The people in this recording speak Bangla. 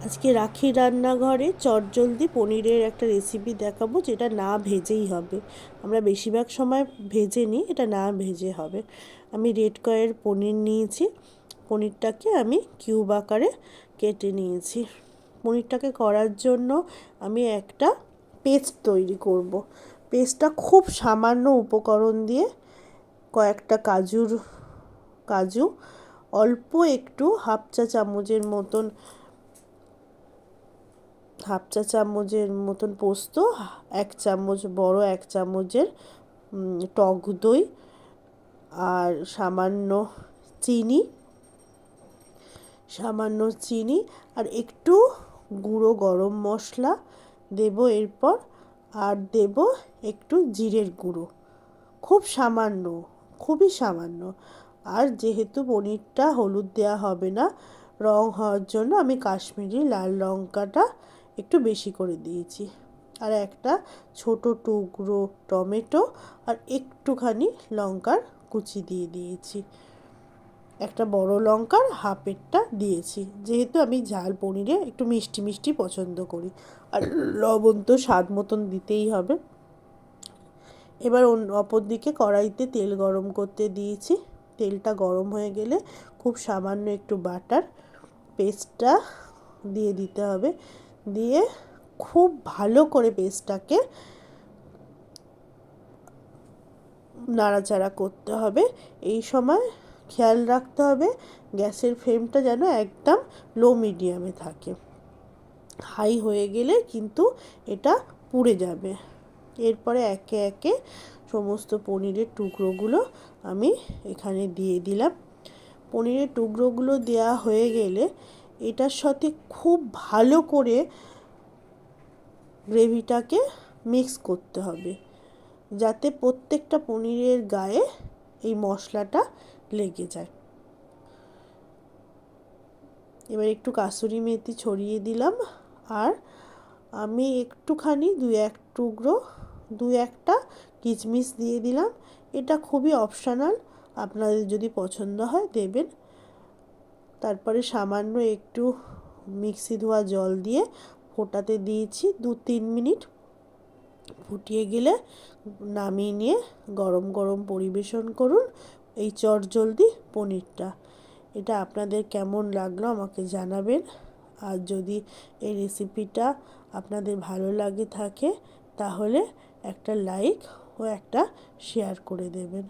আজকে রাখি রান্নাঘরে চটজলদি পনিরের একটা রেসিপি দেখাবো, যেটা না ভেজেই হবে। আমরা বেশিরভাগ সময় ভেজে নিই, এটা না ভেজে হবে। আমি রেড কয়ের পনির নিয়েছি। পনিরটাকে আমি কিউব আকারে কেটে নিয়েছি। পনিরটাকে করার জন্য আমি একটা পেস্ট তৈরি করব। পেস্টটা খুব সামান্য উপকরণ দিয়ে, কয়েকটা কাজু, অল্প একটু হাফ চা চামচের মতন পোস্ত, বড় এক চামচের টক দই, আর সামান্য চিনি আর একটু গুঁড়ো গরম মশলা দেব এরপর। আর দেব একটু জিরের গুঁড়ো, খুব সামান্য, খুবই সামান্য। আর যেহেতু পনিরটা হলুদ দেওয়া হবে না, রং হওয়ার জন্য আমি কাশ্মীরি লাল লঙ্কাটা একটু বেশি করে দিয়েছি। আর একটা ছোট টুকরো টমেটো আর একটুখানি লঙ্কার কুচি দিয়ে দিয়েছি। একটা বড় লঙ্কার হাফেরটা দিয়েছি, যেহেতু আমি ঝাল পনিরে একটু মিষ্টি মিষ্টি পছন্দ করি। আর লবণ তো স্বাদ মতন দিতেই হবে। এবার অপর দিকে কড়াইতে তেল গরম করতে দিয়েছি। তেলটা গরম হয়ে গেলে খুব সামান্য একটু বাটার, পেস্টটা দিয়ে দিতে হবে। দিয়ে খুব ভালো করে পেস্টটাকে নাড়াচাড়া করতে হবে। এই সময় খেয়াল রাখতে হবে গ্যাসের ফ্লেমটা যেন একদম লো মিডিয়ামে থাকে। হাই হয়ে গেলে কিন্তু এটা পুড়ে যাবে। এরপরে একে একে সমস্ত পনিরের টুকরোগুলো আমি এখানে দিয়ে দিলাম। পনিরের টুকরোগুলো দেওয়া হয়ে গেলে এটার সাথে খুব ভালো করে গ্রেভিটাকে মিক্স করতে হবে, যাতে প্রত্যেকটা পনিরের গায়ে এই মশলাটা লেগে যায়। এবার একটু কাসুরি মেথি ছড়িয়ে দিলাম। আর আমি একটুখানি দু একটা কিশমিশ দিয়ে দিলাম। এটা খুবই অপশনাল, আপনাদের যদি পছন্দ হয় দেবেন। তারপরে সামান্য একটু মিক্সি ধোয়া জল দিয়ে ফোটাতে দিয়েছি 2-3 মিনিট। ফুটিয়ে গেলে নামিয়ে নিয়ে গরম গরম পরিবেশন করুন এই চটজলদি পনিরটা। এটা আপনাদের কেমন লাগলো আমাকে জানাবেন। আর যদি এই রেসিপিটা আপনাদের ভালো লাগে থাকে, তাহলে একটা লাইক ও একটা শেয়ার করে দেবেন।